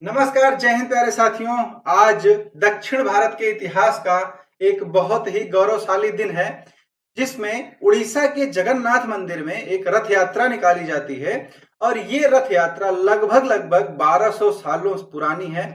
नमस्कार, जय हिंद प्यारे साथियों। आज दक्षिण भारत के इतिहास का एक बहुत ही गौरवशाली दिन है, जिसमें उड़ीसा के जगन्नाथ मंदिर में एक रथ यात्रा निकाली जाती है। और ये रथ यात्रा लगभग 1200 सालों पुरानी है।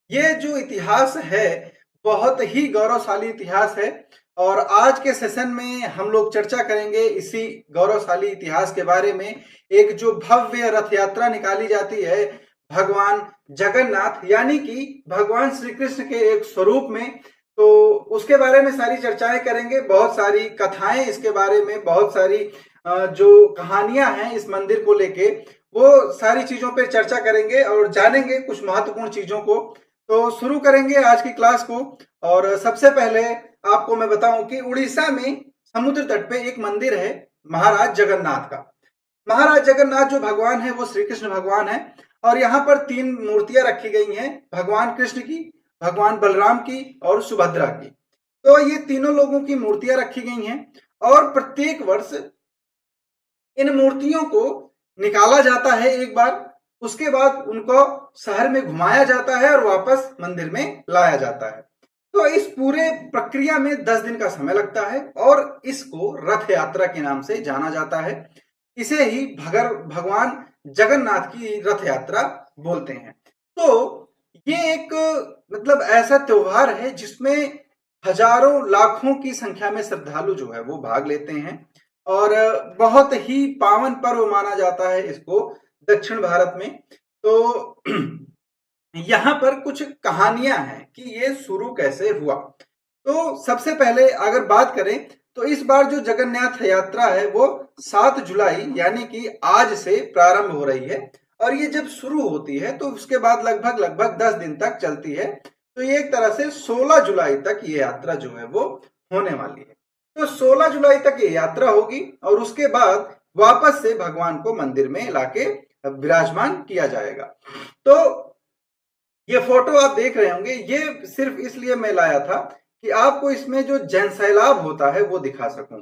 ये जो इतिहास है, बहुत ही गौरवशाली इतिहास है। और आज के सेशन में हम लोग चर्चा करेंगे इसी गौरवशाली इतिहास के बारे में। एक जो भव्य रथ यात्रा निकाली जाती है भगवान जगन्नाथ यानी कि भगवान श्री कृष्ण के एक स्वरूप में, तो उसके बारे में सारी चर्चाएं करेंगे। बहुत सारी कथाएं इसके बारे में, बहुत सारी जो कहानियां हैं इस मंदिर को लेके, वो सारी चीजों पर चर्चा करेंगे और जानेंगे कुछ महत्वपूर्ण चीजों को। तो शुरू करेंगे आज की क्लास को। और सबसे पहले आपको मैं बताऊं कि उड़ीसा में समुद्र तट पे एक मंदिर है महाराज जगन्नाथ का। महाराज जगन्नाथ जो भगवान है वो श्री कृष्ण भगवान है। और यहाँ पर तीन मूर्तियां रखी गई हैं, भगवान कृष्ण की, भगवान बलराम की और सुभद्रा की। तो ये तीनों लोगों की मूर्तियां रखी गई हैं और प्रत्येक वर्ष इन मूर्तियों को निकाला जाता है एक बार। उसके बाद उनको शहर में घुमाया जाता है और वापस मंदिर में लाया जाता है। तो इस पूरे प्रक्रिया में 10 दिन का समय लगता है और इसको रथ यात्रा के नाम से जाना जाता है। इसे ही भगवान जगन्नाथ की रथ यात्रा बोलते हैं। तो ये एक मतलब ऐसा त्योहार है जिसमें हजारों लाखों की संख्या में श्रद्धालु जो है वो भाग लेते हैं। और बहुत ही पावन पर्व माना जाता है इसको दक्षिण भारत में। तो यहाँ पर कुछ कहानियां हैं कि ये शुरू कैसे हुआ। तो सबसे पहले अगर बात करें तो इस बार जो जगन्नाथ यात्रा है वो 7 जुलाई यानी कि आज से प्रारंभ हो रही है। और ये जब शुरू होती है तो उसके बाद लगभग 10 दिन तक चलती है। तो ये एक तरह से 16 जुलाई तक ये यात्रा जो है वो होने वाली है। तो 16 जुलाई तक ये यात्रा होगी और उसके बाद वापस से भगवान को मंदिर में लाके विराजमान किया जाएगा। तो ये फोटो आप देख रहे होंगे, ये सिर्फ इसलिए मैं लाया था कि आपको इसमें जो जैन सैलाब होता है वो दिखा सकूं।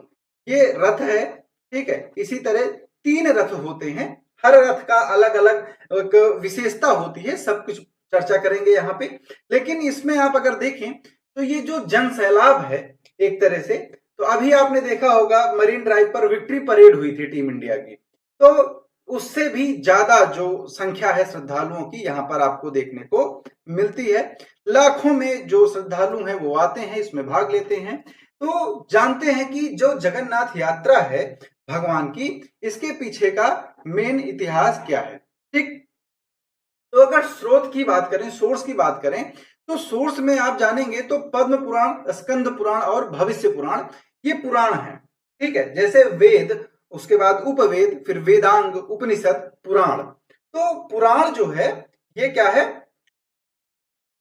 ये रथ है, ठीक है। इसी तरह 3 रथ होते हैं, हर रथ का अलग अलग एक विशेषता होती है, सब कुछ चर्चा करेंगे यहाँ पे। लेकिन इसमें आप अगर देखें तो ये जो जन सैलाब है एक तरह से, तो अभी आपने देखा होगा मरीन ड्राइव पर विक्ट्री परेड हुई थी टीम इंडिया की, तो उससे भी ज्यादा जो संख्या है श्रद्धालुओं की यहाँ पर आपको देखने को मिलती है। लाखों में जो श्रद्धालु हैं वो आते हैं, इसमें भाग लेते हैं। तो जानते हैं कि जो जगन्नाथ यात्रा है भगवान की, इसके पीछे का मेन इतिहास क्या है, ठीक। तो अगर स्रोत की बात करें, सोर्स की बात करें, तो सोर्स में आप जानेंगे तो पद्म पुराण, स्कंद पुराण और भविष्य पुराण, ये पुराण है, ठीक है। जैसे वेद, उसके बाद उपवेद, फिर वेदांग, उपनिषद, पुराण। तो पुराण जो है ये क्या है,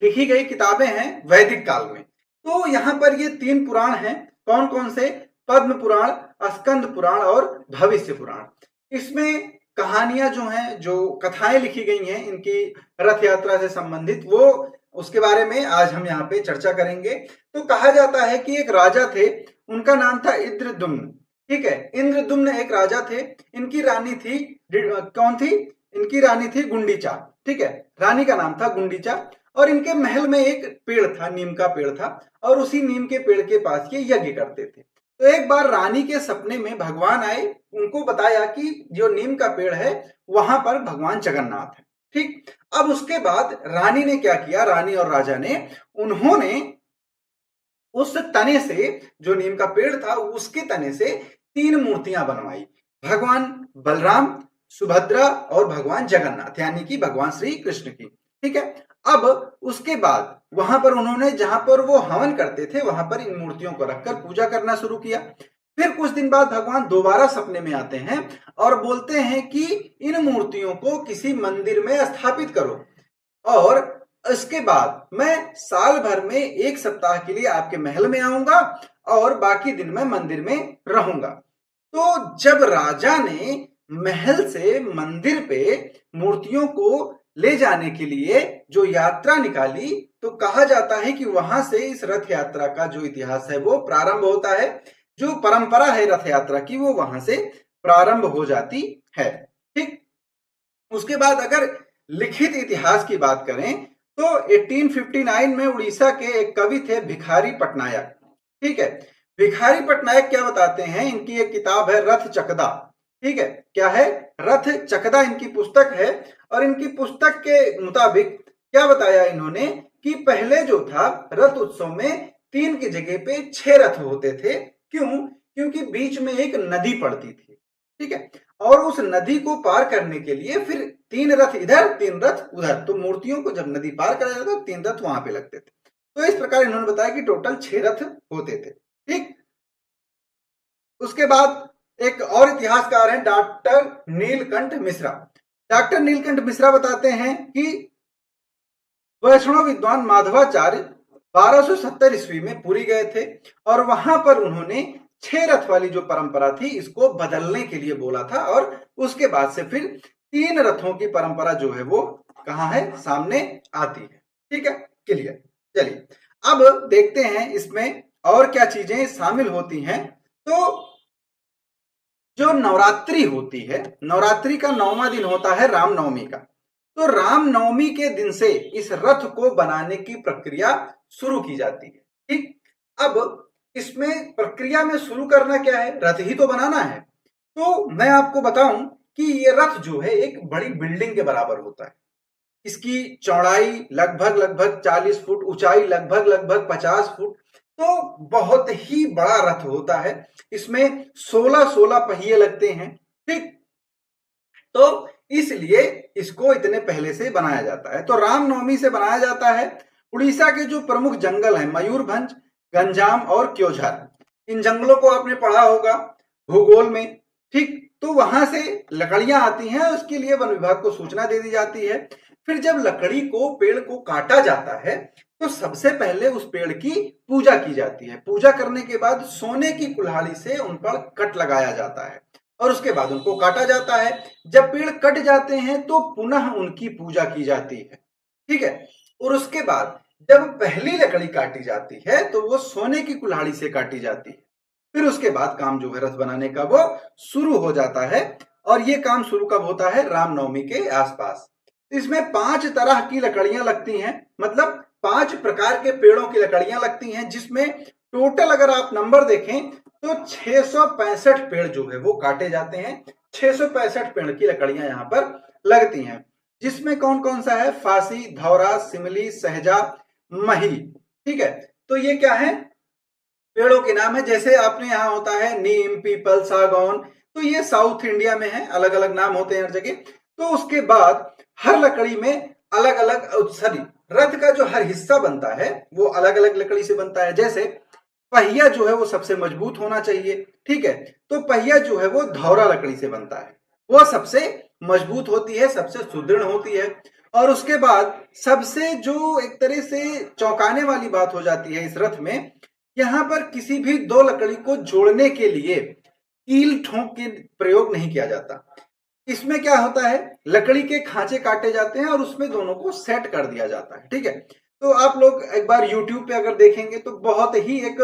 लिखी गई किताबें हैं वैदिक काल में। तो यहाँ पर ये 3 पुराण हैं, कौन कौन से, पद्म पुराण, स्कंद पुराण और भविष्य पुराण। इसमें कहानियां जो हैं, जो कथाएं लिखी गई हैं इनकी रथ यात्रा से संबंधित, वो उसके बारे में आज हम यहाँ पे चर्चा करेंगे। तो कहा जाता है कि एक राजा थे, उनका नाम था इंद्रदुम्न, ठीक है। इंद्रदुम्न एक राजा थे, इनकी रानी थी, कौन थी, इनकी रानी थी गुंडीचा, ठीक है। रानी का नाम था गुंडीचा। और इनके महल में एक पेड़ था, नीम का पेड़ था, और उसी नीम के पेड़ के पास ये यज्ञ करते थे। तो एक बार रानी के सपने में भगवान आए, उनको बताया कि जो नीम का पेड़ है वहां पर भगवान जगन्नाथ है, ठीक। अब उसके बाद रानी ने क्या किया, रानी और राजा ने, उन्होंने उस तने से, जो नीम का पेड़ था उसके तने से 3 मूर्तियां बनवाई, भगवान बलराम, सुभद्रा और भगवान जगन्नाथ यानी कि भगवान श्री कृष्ण की, ठीक है। अब उसके बाद वहां पर उन्होंने, जहां पर वो हवन करते थे, वहां पर इन मूर्तियों को रखकर पूजा करना शुरू किया। फिर कुछ दिन बाद भगवान दोबारा सपने में आते हैं और बोलते हैं कि इन मूर्तियों को किसी मंदिर में स्थापित करो, और इसके बाद मैं साल भर में 1 सप्ताह के लिए आपके महल में आऊंगा और बाकी दिन मैं मंदिर में रहूंगा। तो जब राजा ने महल से मंदिर पे मूर्तियों को ले जाने के लिए जो यात्रा निकाली, तो कहा जाता है कि वहां से इस रथ यात्रा का जो इतिहास है वो प्रारंभ होता है। जो परंपरा है रथ यात्रा की वो वहां से प्रारंभ हो जाती है, ठीक। उसके बाद अगर लिखित इतिहास की बात करें तो 1859 में उड़ीसा के एक कवि थे भिखारी पटनायक। ठीक है, भिखारी पटनायक क्या बताते हैं, इनकी एक किताब है रथ चकदा। ठीक है, क्या है, रथ चकदा इनकी पुस्तक है। और इनकी पुस्तक के मुताबिक क्या बताया इन्होंने कि पहले जो था रथ उत्सव में 3 की जगह पे 6 रथ होते थे। क्यों? क्योंकि बीच में एक नदी पड़ती थी। ठीक है, और उस नदी को पार करने के लिए फिर 3 रथ इधर 3 रथ उधर, तो मूर्तियों को जब नदी पार कराया जाता तो 3 रथ वहां पे लगते थे। तो इस प्रकार इन्होंने बताया कि टोटल 6 रथ होते थे। ठीक, उसके बाद एक और इतिहासकार है डॉक्टर नीलकंठ मिश्रा। डॉक्टर नीलकंठ मिश्रा बताते हैं कि वैष्णव विद्वान माधवाचार्य 1270 ईस्वी में पुरी गए थे और वहां पर उन्होंने 6 रथ वाली जो परंपरा थी इसको बदलने के लिए बोला था। और उसके बाद से फिर 3 रथों की परंपरा जो है वो कहां है, सामने आती है। ठीक है, क्लियर। चलिए अब देखते हैं इसमें और क्या चीजें शामिल होती हैं। तो जो नवरात्रि होती है, नवरात्रि का 9वां दिन होता है रामनवमी का। तो रामनवमी के दिन से इस रथ को बनाने की प्रक्रिया शुरू की जाती है। ठीक, अब इसमें प्रक्रिया में शुरू करना क्या है, रथ ही तो बनाना है। तो मैं आपको बताऊं कि ये रथ जो है एक बड़ी बिल्डिंग के बराबर होता है। इसकी चौड़ाई लगभग 40 फुट, ऊंचाई लगभग 50 फुट। तो बहुत ही बड़ा रथ होता है। इसमें 16 पहिए लगते हैं। ठीक, तो इसलिए इसको इतने पहले से बनाया जाता है। तो रामनवमी से बनाया जाता है। उड़ीसा के जो प्रमुख जंगल हैं मयूरभंज, गंजाम और क्योझर, इन जंगलों को आपने पढ़ा होगा भूगोल में। ठीक, तो वहां से लकड़ियां आती हैं, उसके लिए वन विभाग को सूचना दे दी जाती है। फिर जब लकड़ी को, पेड़ को काटा जाता है तो सबसे पहले उस पेड़ की पूजा की जाती है। पूजा करने के बाद सोने की कुल्हाड़ी से उन पर कट लगाया जाता है और उसके बाद उनको काटा जाता है। जब पेड़ कट जाते हैं तो पुनः उनकी पूजा की जाती है। ठीक है, और उसके बाद जब पहली लकड़ी काटी जाती है तो वो सोने की कुल्हाड़ी से काटी जाती है। फिर उसके बाद काम जो है रथ बनाने का वो शुरू हो जाता है। और ये काम शुरू कब होता है, रामनवमी के आसपास। इसमें 5 तरह की लकड़ियां लगती हैं, मतलब 5 प्रकार के पेड़ों की लकड़ियां लगती हैं, जिसमें टोटल अगर आप नंबर देखें तो 665 पेड़ जो है वो काटे जाते हैं। 665 पेड़ की लकड़ियां यहां पर लगती हैं, जिसमें कौन कौन सा है, फांसी, धौरा, सिमली, सहजा, मही। ठीक है, तो ये क्या है, पेड़ों के नाम है। जैसे आपने यहाँ होता है नीम, पीपल, सागौन, तो ये साउथ इंडिया में है, अलग अलग नाम होते हैं हर जगह। तो उसके बाद हर लकड़ी में अलग अलग, सॉरी, रथ का जो हर हिस्सा बनता है वो अलग अलग लकड़ी से बनता है। जैसे पहिया जो है वो सबसे मजबूत होना चाहिए। ठीक है, तो पहिया जो है वो धौरा लकड़ी से बनता है, वो सबसे मजबूत होती है, सबसे सुदृढ़ होती है। और उसके बाद सबसे जो एक तरह से चौंकाने वाली बात हो जाती है इस रथ में, यहां पर किसी भी 2 लकड़ी को जोड़ने के लिए कील ठोक के प्रयोग नहीं किया जाता। इसमें क्या होता है, लकड़ी के खांचे काटे जाते हैं और उसमें दोनों को सेट कर दिया जाता है। ठीक है, तो आप लोग एक बार YouTube पे अगर देखेंगे तो बहुत ही एक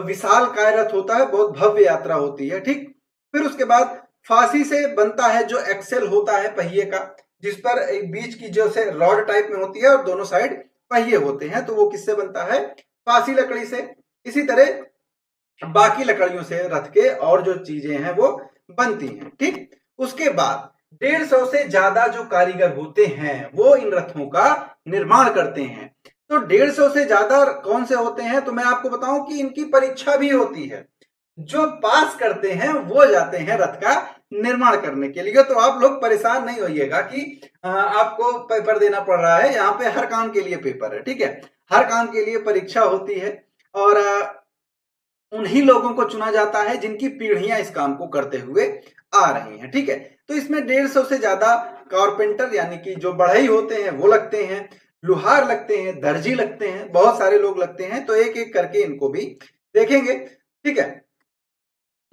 विशाल काय रथ होता है, बहुत भव्य यात्रा होती है। ठीक, फिर उसके बाद फांसी से बनता है जो एक्सेल होता है पहिए का, जिस पर एक बीच की जो से रॉड टाइप में होती है और दोनों साइड पहिए होते हैं, तो वो किससे बनता है, फांसी लकड़ी से। इसी तरह बाकी लकड़ियों से रथ के और जो चीजें हैं वो बनती हैं। ठीक, उसके बाद 150 से ज्यादा जो कारीगर होते हैं वो इन रथों का निर्माण करते हैं। तो 150 से ज्यादा कौन से होते हैं, तो मैं आपको बताऊं कि इनकी परीक्षा भी होती है। जो पास करते हैं वो जाते हैं रथ का निर्माण करने के लिए। तो आप लोग परेशान नहीं होइएगा कि आपको पेपर देना पड़ रहा है, यहाँ पे हर काम के लिए पेपर है। ठीक है, हर काम के लिए परीक्षा होती है और उन्हीं लोगों को चुना जाता है जिनकी पीढ़ियां इस काम को करते हुए आ रही हैं। ठीक है, तो इसमें 150 से ज्यादा कारपेंटर यानी कि जो बढ़ई होते हैं वो लगते हैं, लुहार लगते हैं, दर्जी लगते हैं, बहुत सारे लोग लगते हैं। तो एक एक करके इनको भी देखेंगे। ठीक है,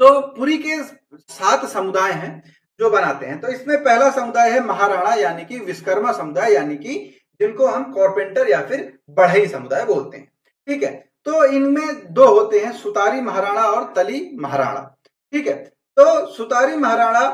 तो पुरी के 7 समुदाय हैं जो बनाते हैं। तो इसमें पहला समुदाय है महाराणा यानी कि विश्वकर्मा समुदाय, यानी कि जिनको हम कारपेंटर या फिर बढ़ई समुदाय बोलते हैं। ठीक है, तो इनमें 2 होते हैं, सुतारी महाराणा और तली महाराणा। ठीक है, तो सुतारी महाराणा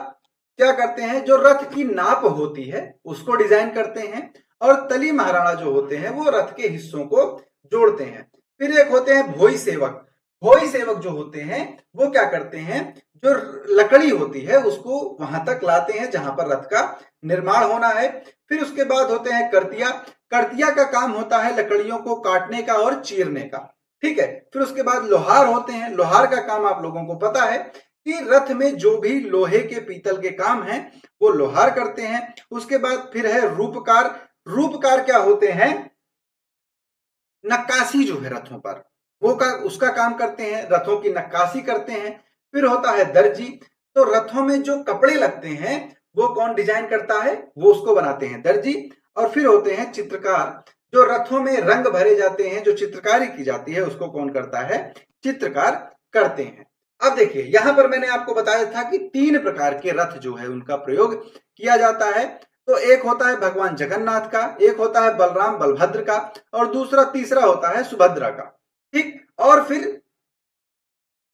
क्या करते हैं, जो रथ की नाप होती है उसको डिजाइन करते हैं, और तली महाराणा जो होते हैं वो रथ के हिस्सों को जोड़ते हैं। फिर एक होते हैं भोई सेवक। भोई सेवक जो होते हैं वो क्या करते हैं, जो लकड़ी होती है उसको वहां तक लाते हैं जहां पर रथ का निर्माण होना है। फिर उसके बाद होते हैं कर्तिया। कर्तिया का काम होता है लकड़ियों को काटने का और चीरने का, ठीक है। फिर उसके बाद लोहार होते हैं। लोहार का काम आप लोगों को पता है कि रथ में जो भी लोहे के पीतल के काम हैं वो लोहार करते हैं। उसके बाद फिर है रूपकार। रूपकार क्या होते हैं, नक्काशी जो है रथों पर वो उसका काम करते हैं, रथों की नक्काशी करते हैं। फिर होता है दर्जी। तो रथों में जो कपड़े लगते हैं वो कौन डिजाइन करता है, वो उसको बनाते हैं दर्जी। और फिर होते हैं चित्रकार। जो रथों में रंग भरे जाते हैं, जो चित्रकारी की जाती है उसको कौन करता है, चित्रकार करते हैं। अब देखिए यहां पर मैंने आपको बताया था कि 3 प्रकार के रथ जो है उनका प्रयोग किया जाता है। तो एक होता है भगवान जगन्नाथ का, एक होता है बलराम बलभद्र का, और तीसरा होता है सुभद्रा का, ठीक। और फिर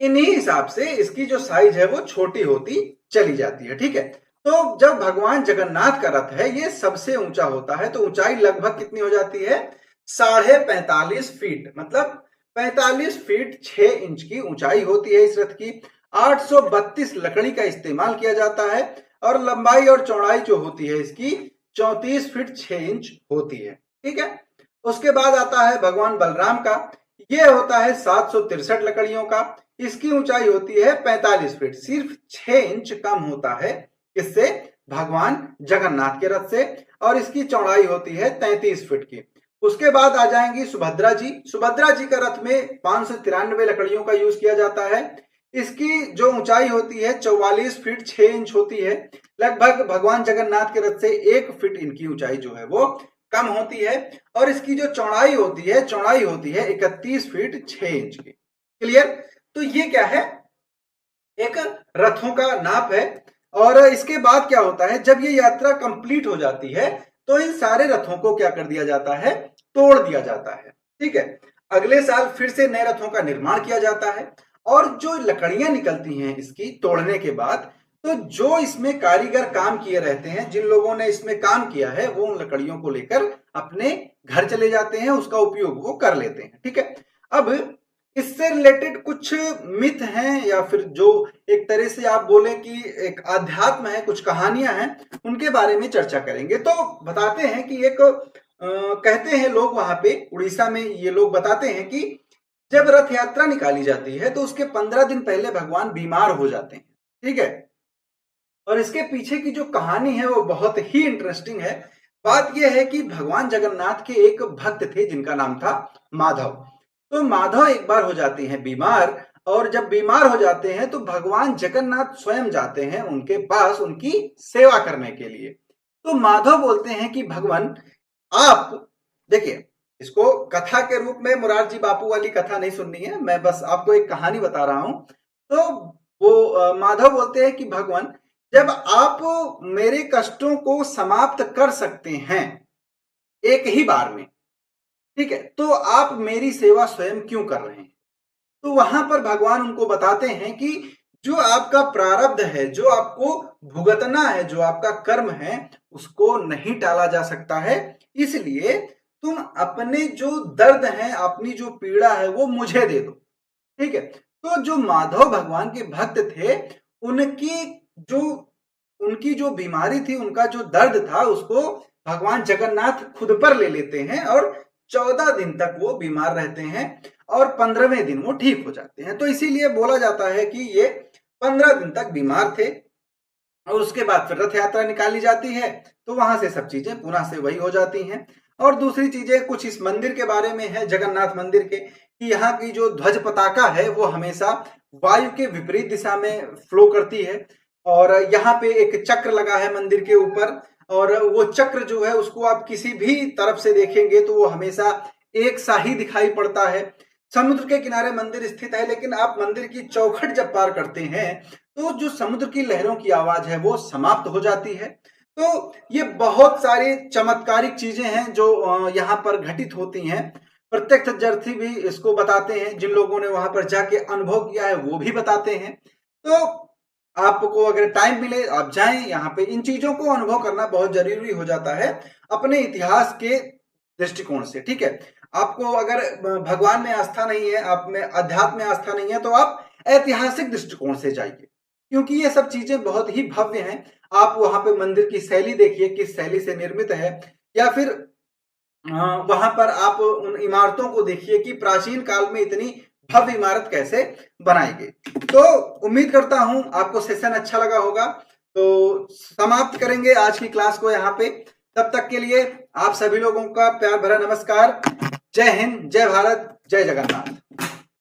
इन्हीं हिसाब से इसकी जो साइज है वो छोटी होती चली जाती है, ठीक है। तो जब भगवान जगन्नाथ का रथ है ये सबसे ऊंचा होता है, तो ऊंचाई लगभग कितनी हो जाती है, 45.5 फीट, मतलब 45 फीट 6 इंच की ऊंचाई होती है इस रथ की। 832 लकड़ी का इस्तेमाल किया जाता है, और लंबाई और चौड़ाई जो होती है इसकी 34 फीट 6 इंच होती है, ठीक है। उसके बाद आता है भगवान बलराम का। ये होता है 763 लकड़ियों का। इसकी ऊंचाई होती है 45 फीट, सिर्फ 6 इंच कम होता है इससे, भगवान जगन्नाथ के रथ से। और इसकी चौड़ाई होती है 33 फीट की। उसके बाद आ जाएंगी सुभद्रा जी। सुभद्रा जी का रथ में 593 लकड़ियों का यूज किया जाता है। इसकी जो ऊंचाई होती है 44 फीट 6 इंच होती है। लगभग भगवान जगन्नाथ के रथ से 1 फीट इनकी ऊंचाई जो है वो कम होती है। और इसकी जो चौड़ाई होती है 31 फीट 6 इंच की। क्लियर। तो ये क्या है, एक रथों का नाप है। और इसके बाद क्या होता है, जब ये यात्रा कंप्लीट हो जाती है तो इन सारे रथों को क्या कर दिया जाता है, तोड़ दिया जाता है, ठीक है। अगले साल फिर से नए रथों का निर्माण किया जाता है। और जो लकड़ियां निकलती हैं इसकी तोड़ने के बाद, तो जो इसमें कारीगर काम किए रहते हैं, जिन लोगों ने इसमें काम किया है, वो उन लकड़ियों को लेकर अपने घर चले जाते हैं, उसका उपयोग वो कर लेते हैं, ठीक है। अब इससे रिलेटेड कुछ मिथ हैं, या फिर जो एक तरह से आप बोले कि एक आध्यात्म है, कुछ कहानियां हैं, उनके बारे में चर्चा करेंगे। तो बताते हैं कि एक कहते हैं लोग वहां पे उड़ीसा में, ये लोग बताते हैं कि जब रथ यात्रा निकाली जाती है तो उसके 15 दिन पहले भगवान बीमार हो जाते हैं, ठीक है। और इसके पीछे की जो कहानी है वो बहुत ही इंटरेस्टिंग है। बात यह है कि भगवान जगन्नाथ के एक भक्त थे जिनका नाम था माधव। तो माधव एक बार हो जाते हैं बीमार, और जब बीमार हो जाते हैं तो भगवान जगन्नाथ स्वयं जाते हैं उनके पास उनकी सेवा करने के लिए। तो माधव बोलते हैं कि भगवान आप देखिए, इसको कथा के रूप में मुरारजी बापू वाली कथा नहीं सुननी है, मैं बस आपको एक कहानी बता रहा हूं। तो वो माधव बोलते हैं कि भगवान, जब आप मेरे कष्टों को समाप्त कर सकते हैं एक ही बार में, ठीक है, तो आप मेरी सेवा स्वयं क्यों कर रहे हैं। तो वहां पर भगवान उनको बताते हैं कि जो आपका प्रारब्ध है, जो आपको भुगतना है, जो आपका कर्म है, उसको नहीं टाला जा सकता है। इसलिए तुम अपने जो दर्द है, अपनी जो पीड़ा है, वो मुझे दे दो, ठीक है। तो जो माधव भगवान के भक्त थे, उनकी जो उनकी जो बीमारी थी, उनका जो दर्द था, उसको भगवान जगन्नाथ खुद पर ले लेते हैं, और 14 दिन तक वो बीमार रहते हैं, और 15वें दिन वो ठीक हो जाते हैं। तो इसीलिए बोला जाता है कि ये 15 दिन तक बीमार थे, और उसके बाद फिर रथ यात्रा निकाली जाती है, तो वहां से सब चीजें पुनः से वही हो जाती हैं। और दूसरी चीजें कुछ इस मंदिर के बारे में है, जगन्नाथ मंदिर के, कि यहाँ की जो ध्वज पताका है वो हमेशा वायु के विपरीत दिशा में फ्लो करती है। और यहाँ पे एक चक्र लगा है मंदिर के ऊपर, और वो चक्र जो है उसको आप किसी भी तरफ से देखेंगे तो वो हमेशा एक सा ही दिखाई पड़ता है। समुद्र के किनारे मंदिर स्थित है, लेकिन आप मंदिर की चौखट जब पार करते हैं तो जो समुद्र की लहरों की आवाज है वो समाप्त हो जाती है। तो ये बहुत सारी चमत्कारिक चीजें हैं जो यहाँ पर घटित होती हैं। प्रत्यक्षदर्शी भी इसको बताते हैं, जिन लोगों ने वहां पर जाके अनुभव किया है वो भी बताते हैं। तो आपको अगर टाइम मिले आप जाएं यहाँ पे, इन चीजों को अनुभव करना बहुत जरूरी हो जाता है अपने इतिहास के दृष्टिकोण से। ठीक है, आपको अगर भगवान में आस्था नहीं है, आप में अध्यात्म में आस्था नहीं है, तो आप ऐतिहासिक दृष्टिकोण से जाइए, क्योंकि ये सब चीजें बहुत ही भव्य हैं। आप वहां पे मंदिर की शैली देखिए, किस शैली से निर्मित है, या फिर वहां पर आप उन इमारतों को देखिए कि प्राचीन काल में इतनी भव्य इमारत कैसे बनाई गई। तो उम्मीद करता हूं आपको सेशन अच्छा लगा होगा। तो समाप्त करेंगे आज की क्लास को यहाँ पे। तब तक के लिए आप सभी लोगों का प्यार भरा नमस्कार। जय हिंद, जय भारत, जय जगन्नाथ।